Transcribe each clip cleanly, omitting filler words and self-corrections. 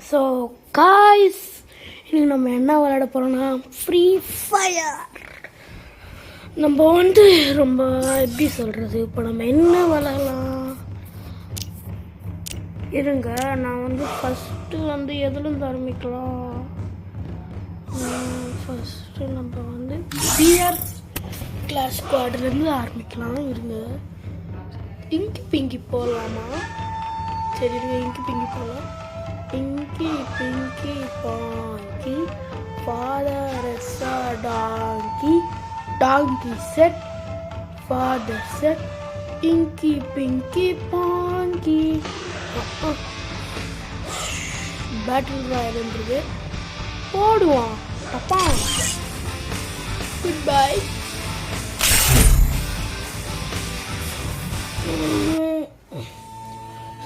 So guys இன்னைக்கு நம்ம என்ன விளையாட போகிறோம்னா ஃப்ரீ ஃபயர். நம்ம வந்து ரொம்ப எப்படி சொல்கிறது, இப்போ நம்ம என்ன விளையாடலாம் இருங்க. நான் வந்து ஃபஸ்ட்டு வந்து எதுலேருந்து ஆரம்பிக்கலாம்? ஃபஸ்ட்டு நம்ம வந்து பிஆர் கிளாஸ் ஸ்குவாட்லேருந்து ஆரம்பிக்கலாம். இருங்க, இங்கி பிங்கி போகலாமா? சரி இருங்க, இங்கி பிங்கி போகலாம். Pinky, Pinky, Ponky, Father is a donkey, donkey said, Father said, Inky, Pinky, Ponky. Battle Royale என்றது போடுவான். அப்பா goodbye.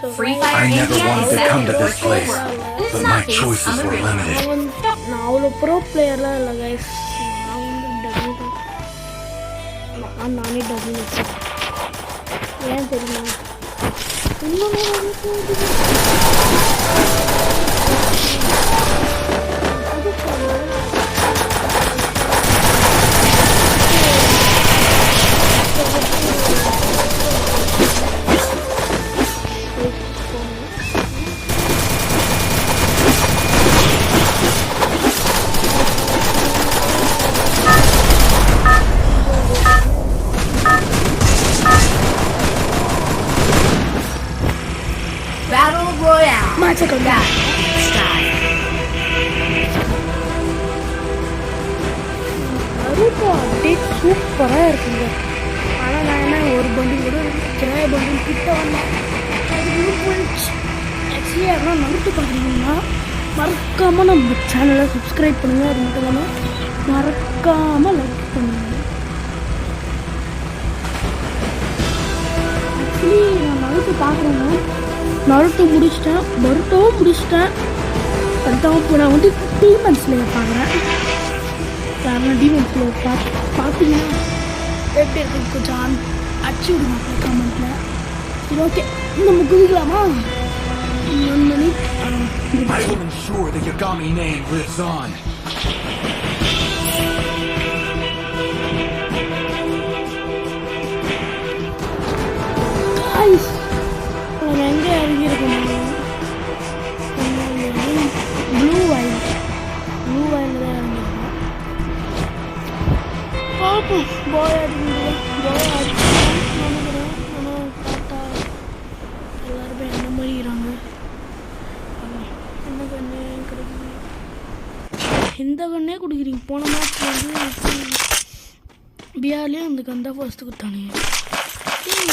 I never wanted to come to this place, but my choices were limited. நான் அவ்வளோ ப்ரோ பிளேயர்லாம் இல்லை guys. நானே double வச்சேன். ஏன் தெரியுமா? Battle Royale. மாற்றிக்கொண்டா நருட்டோ அப்டேட் சூப்பராக இருக்குங்க. ஆனால் நான் என்ன ஒரு பண்டில் கூட கிராய பண்டில் கிட்ட வந்தேன், அது போயிடுச்சு. ஆக்சுவலி யாருன்னா நருட்டோ பார்க்குறீங்கன்னா மறக்காமல் நம்ம சேனலை சப்ஸ்கிரைப் பண்ணுங்கள். அது மட்டும் இல்லாமல் மறக்காமல் லைக் பண்ணுங்கள். ஆக்சுவலி நான் நருட்டோ பார்க்குறேன்னா நருட்டோ முடிச்சிட்டேன், பருட்டோவும் முடிச்சிட்டேன். அடுத்தவங்க இப்போ நான் வந்து டீமன் ஸ்லேயர் பார்க்குறேன். யாருன்னா டீமன் ஸ்லேயர் பார்த்தீங்கன்னா எப்படி இருக்கு கொஞ்சம் அடிச்சு விடுங்க கமெண்ட்டில். சரி ஓகே, நம்ம குதிக்கலாமா? 1 minute. I will ensure the Yagami name lives on. Guys, நம்ம எங்கே இறங்கியிருக்கோம்? ப்ளூ வயல் தான் இறங்கியிருக்கோம். பார்ப்போம். பாய் அடிக்கிறேன் நினைக்கிறேன். ஆனால் பார்த்தா எல்லாருமே என்ன மாதிரிறாங்க. என்ன கண்ணே கிடைக்குது? எந்த கண்ணே கொடுக்குறீங்க? போன மேட்ச் வந்து பிஆர்லேயும் அந்த கந்தா ஃபர்ஸ்ட்டு கொடுத்தானே.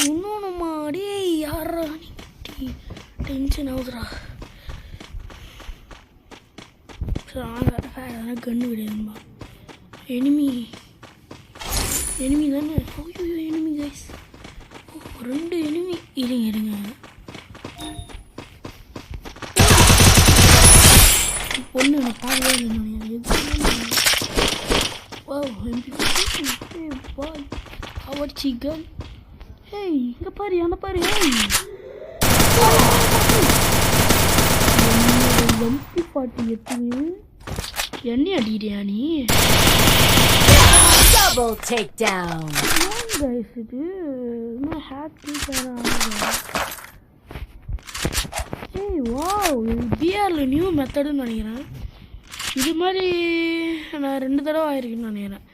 இன்னொன்னுமா அடே யாரா நீ டென்ஷன் ஆகுதுரா. சரி வாங்க, கன்று கிடையாதுமா. எனிமி தானே. ஓய்யோ எனிமி கைஸ், 2 எனிமி. இருங்க பொண்ணு நான் பார்க்கவே இல்லை. அவர் சிக்கன். ஹேய் இங்கே பாரு, என்ன பாரு. என்ன அடிக்கிறியா நீ? Double takedown. கைஸ் இது இன்னும் ஹாப்பி ஏய் வாவ், இது பிஆரில் நியூ மெத்தடுன்னு நினைக்கிறேன். இது மாதிரி நான் 2 தடவை ஆயிருக்குன்னு நினைக்கிறேன்.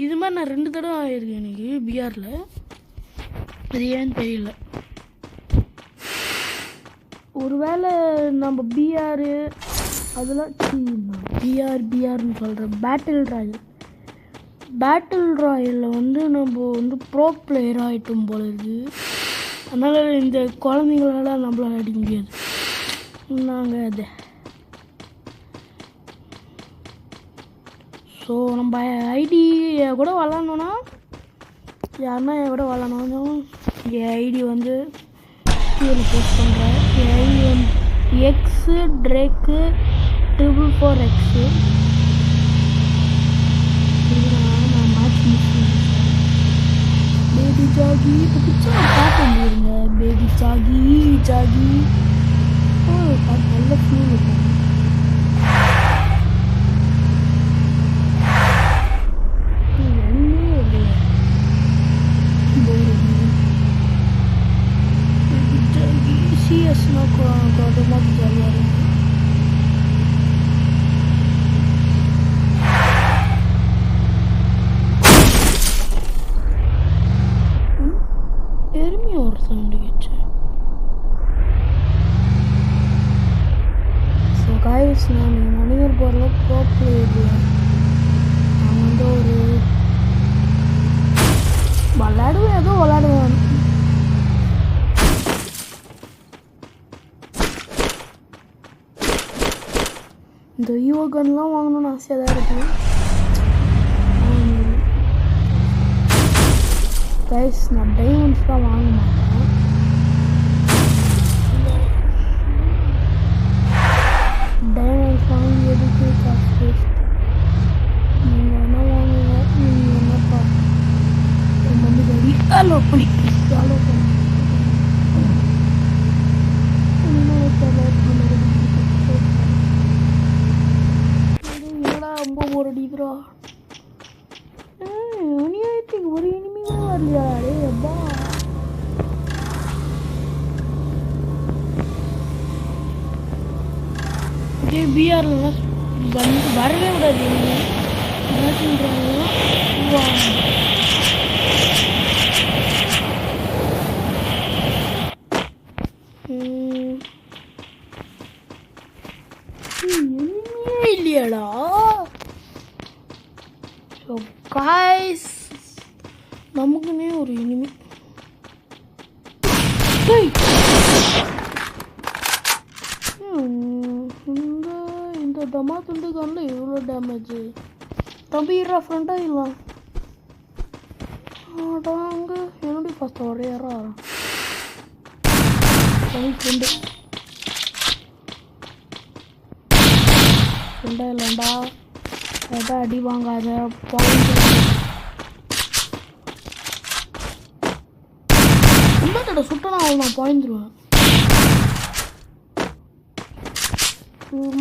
இது மாதிரி நான் 2 தடவை ஆயிருக்கேன் எனக்கு பிஆரில். அது ஏன்னு தெரியல. ஒருவேளை நம்ம பிஆரு அதெல்லாம் பிஆர்னு சொல்கிறேன். பேட்டில் ராயலில் வந்து நம்ம வந்து ப்ரோ பிளேயர் ஆகிட்டோம் போல இருக்குது. அதனால் இந்த குழந்தைங்களெல்லாம் நம்மளால் அடிக்க முடியாது. நாங்கள் அது ஸோ நம்ம ஐடி கூட விளாட்ணுன்னா யாருன்னா என் கூட விளாட்ணும். என் ஐடி வந்து கீழே போஸ்ட் பண்ணுறேன். என் ஐடி வந்து எக்ஸு ட்ரேக்கு 444X. நான் மேட்ச் மிஸ் பேபி ஜாகி இப்போ பிடிச்சா பார்க்க முடியுங்க. பேபி ஜாகி பாட்டு நல்ல ஃபீல் இருக்கும். பிஎஸ்னா அது மாதிரி ஜாலியாக இருக்கும். எருமி ஒரு சவுண்டு கேச்சு. ஸோ காய்ஸ், நான் மனிதர் போகிற ப்ராப்ளம் இல்லை. நான் வந்து ஒரு விளாடுவேன், ஏதோ விளாடுவேன். இந்த ஈவோ கன்லாம் வாங்கணும்னு ஆசையாக தான் இருக்குது. கைஸ், நான் டைமண்ட்ஸ்லாம் வாங்க மாட்டேன். டைமண்ட்ஸ் வாங்கி எதுக்கு காசு வேஸ்ட்? நீங்கள் என்ன வாங்குங்க, நீங்கள் என்னப்பா என் மம்மி டாடி அலோ பண்ணி என்னடா ரொம்ப போர் அடிக்கிறா. அநியாயத்துக்கு ஒரு இனிமையாக வரலையா? டே அப்பா, இதே பிஆர்லாம் வந்து வரவே விடாது. என்ன சொல்கிறாங்கன்னா இல்லையாடா. ஸோ காய்ஸ், நமக்குன்னே ஒரு இனிமே இந்த டமா துண்டுக்கான எவ்வளோ டேமேஜ் தம்பி ஃப்ரெண்டாக இல்லை. அங்கே என்னுடைய ஃபஸ்ட் ஒரே யாரா ஃப்ரெண்டு ஃப்ரெண்டா இல்லைண்டா. ஏதா அடி வாங்காத பாயிண்ட் இன்னொரு சுட்டனா அவள் நான் பாய்ந்துருவேன்.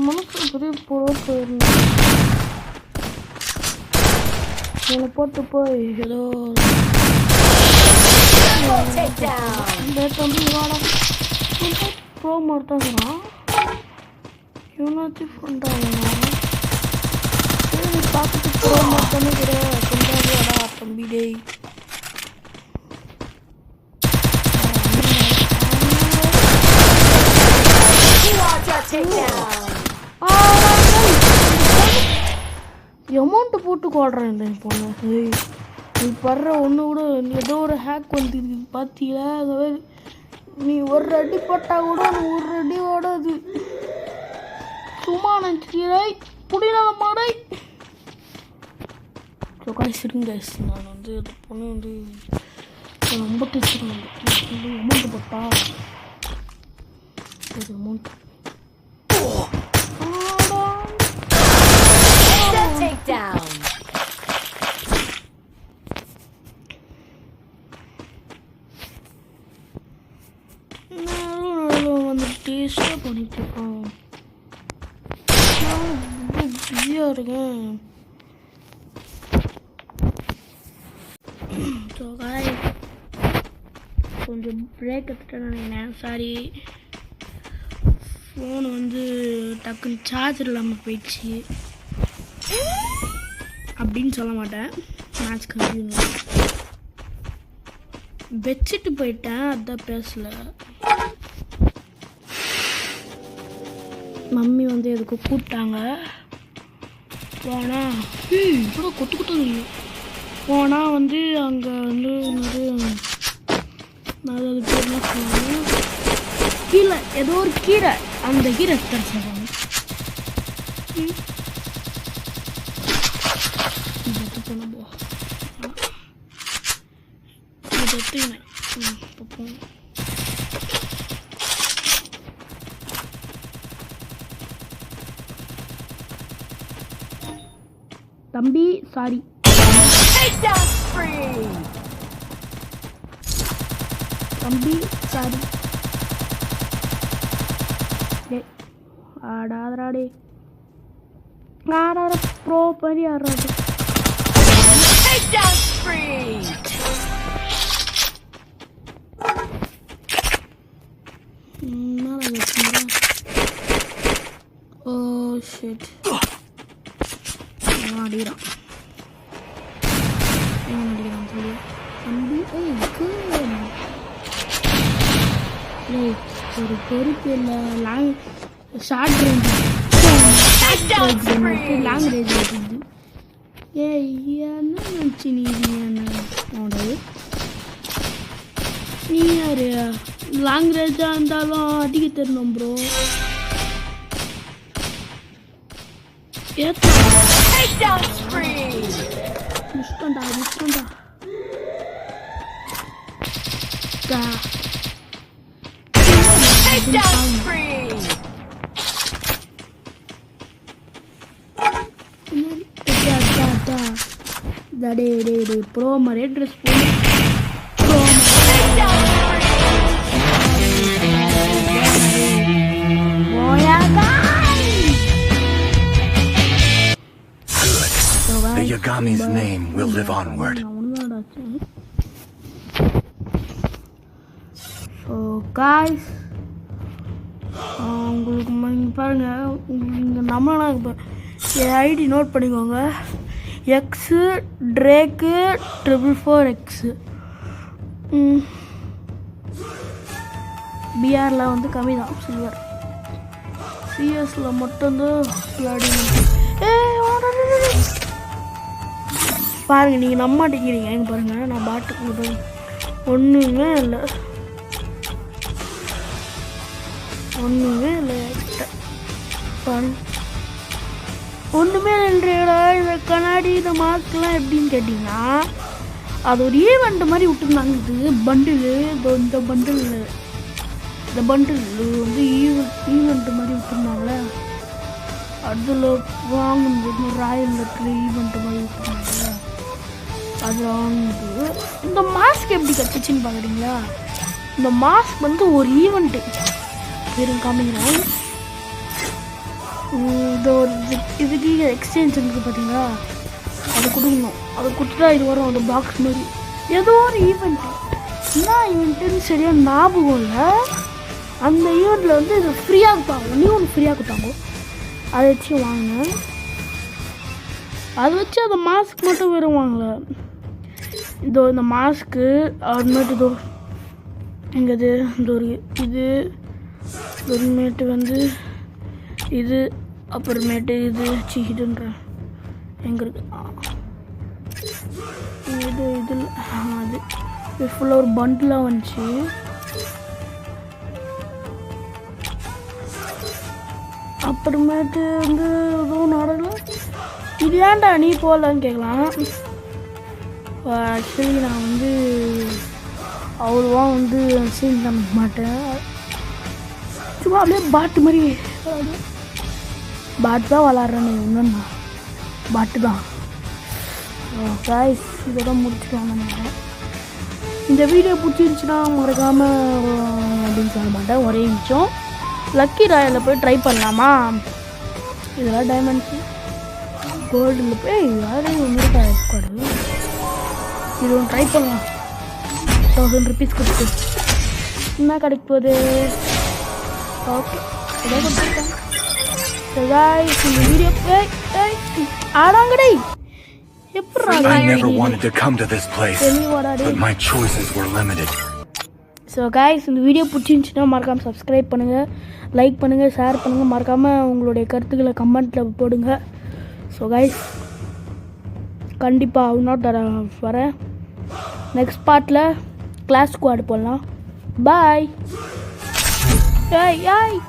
மனசு பெரிய போயிட்டு என்னை போட்டு போய் ஏதோ தம்பி வாடா ப்ரோ மாட்டாங்கிறான். இவனாச்சும் ஃப்ரெண்டாகலாம். சரி, பார்த்துட்டு ப்ரோ மாட்டானே கிடையாது. கொண்டாடியாடா தம்பி டேய். அமௌண்ட்டு போட்டு கோடுறேன் இந்த பொண்ணு. நீ படுற ஒன்று கூட ஏதோ ஒரு ஹேக் வந்துருக்கு பார்த்தீங்களா? அதாவது நீ ஒரு அடி பட்டால் கூட ஒரு அடி ஓடாது. சும்மா நினச்சிக்கிறாய் புடினா மாடை. ஸோ காய்ஸ் இருங்க கைஸ், நான் வந்து அந்த பொண்ணு வந்து ரொம்ப டென்ஷன் அமௌண்ட்டு போட்டா ஒரு அமௌண்ட் Takedown. வந்து டேஸ்டாக பண்ணிட்டுருக்கோம். ரொம்ப பிஸியாக இருக்கேன். ஸோ காய் கொஞ்சம் பிரேக் எடுத்துட்டேன்னு நினைக்கிறேன். சாரி, ஃபோன் வந்து டக்குன்னு சார்ஜர் இல்லாமல் போயிடுச்சு அப்படின்னு சொல்ல மாட்டேன். மேட்ச் கண்டினியூ வச்சுட்டு போயிட்டேன், அதான் பேசலை. மம்மி வந்து எதுக்கு கூப்பிட்டாங்க. போனால் கூட கொத்து கொத்து இல்லை. போனால் வந்து அங்கே வந்து நிறைய அது பேர்லாம் சொல்லுவாங்க. கீழே ஏதோ ஒரு கீரை, அந்த கீரை தர சொல்லுவாங்க. தம்பி சாரி. தம்பி சாரி. ஆடாதராடே ஆடாத ப்ரோ பண்ணி ஆடுறாரு. ஷிட் அடிக்கிறான் சொல்லி தம்பி ஒரு பொறுப்பு இல்லை ஷார்ட் ரேஞ்ச் லாங் ரேஞ்ச் இருக்குது என்ன நினச்சி நீ என்னோடது நீ யாரு லாங் ரேஞ்சாக இருந்தாலும் அடிக்க தெரியணும் ப்ரோ முஷ்டண்டா ப்ரோ மாதிரியே dress The Yagami's name will live onward. So guys, உங்களுக்கு பாருங்க உங்களுக்கு நம்மளா என் ஐடி நோட் பண்ணிக்கோங்க எக்ஸு ட்ரேக்கு 444X பிஆரில் வந்து கம்மி தான் சில்வர் சிஎஸில் மட்டும்தான் பாருங்க நீங்கள் நம்ப மாட்டேங்கிறீங்க எங்க பாருங்க நான் பாட்டுக்கு ஒன்றுமே இல்லை பாருங்க ஒன்றுமே இல்லைடா இந்த கண்ணாடி இந்த மாஸ்க்லாம் எப்படின்னு கேட்டிங்கன்னா அது ஒரு ஈவெண்ட் மாதிரி விட்டுருந்தாங்க இது பண்டிலு இந்த பண்டில் வந்து ஈவெண்ட் மாதிரி விட்டுருந்தாங்களே அதில் வாங்குனது ராயல் லெட்டர் ஈவெண்ட் மாதிரி விட்டுருந்தாங்களே அது வாங்குது இந்த மாஸ்க் எப்படி கற்றுச்சின்னு பார்க்குறீங்களா இந்த மாஸ்க் வந்து ஒரு ஈவெண்ட்டு வெறும் காமிக்கிறேன் இந்த ஒரு இதுக்கு எக்ஸ்சேஞ்ச் இருக்குது பார்த்தீங்களா அது கொடுக்கணும் அது கொடுத்துட்டா இது வரும் அந்த பாக்ஸ் மாதிரி ஏதோ ஒரு ஈவெண்ட்டு என்ன ஈவெண்ட்டுன்னு சரியாக ஞாபகம் இல்லை அந்த ஈவெண்ட்டில் வந்து இது ஃப்ரீயாக கொடுத்தாங்க நீ ஒன்று ஃப்ரீயாக கொடுத்தாங்க அதை வச்சு வாங்கினேன் அதை வச்சு அந்த மாஸ்க் மட்டும் வெறும் வாங்கல இதோ இந்த மாஸ்க்கு அப்புறமேட்டு இதோ எங்கது இந்த ஒரு இது அப்புறமேட்டு வந்து இது அப்புறமேட்டு இதுன்ற எங்கே இருக்கு இதில் அது இது ஃபுல்லாக ஒரு பண்டிலாக வந்துச்சு அப்புறமேட்டு வந்து எதுவும் நடக்கல இது ஏன்டா நீ போகலான்னு கேட்கலாம் ஆக்சுவலி நான் வந்து அவ்வளோவா வந்து சீன் பண்ண மாட்டேன் சும்மா அப்படியே பாட்டு மாதிரி பாட்டு தான் விளாட்றேன்னு இன்னொன்னா பாட்டு தான் கைஸ் இதோட முடிச்சுக்கலாம் நினைக்கிறேன் இந்த வீடியோ பிடிச்சிருந்துச்சுன்னா மறக்காமல் அப்படின்னு சொல்ல மாட்டேன் ஒரே நிமிஷம் லக்கி ராயில் போய் ட்ரை பண்ணலாமா இதெல்லாம் டைமண்ட்ஸு கோல்டில் போய் யாரையும் ஒன்று ஸ்குவாடு இது ஒன்று ட்ரை பண்ணலாம் 1000 rupees கொடுத்து என்ன கிடைக்க போகுது ஓகே இதை கொடுத்துருக்கேன் இந்த video ஆடாங்கடை I never wanted to come to this place, but my choices were limited. So guys இந்த வீடியோ பிடிச்சிருந்துச்சுன்னா மறக்காமல் சப்ஸ்கிரைப் பண்ணுங்கள் லைக் பண்ணுங்கள் ஷேர் பண்ணுங்கள் மறக்காமல் உங்களுடைய கருத்துக்களை கமெண்ட்டில் போடுங்க ஸோ கைஸ் கண்டிப்பாக இன்னொரு வரேன் நெக்ஸ்ட் பார்ட்டில் கிளாஸ் ஸ்குவாட் போடலாம் பாய் ஏய்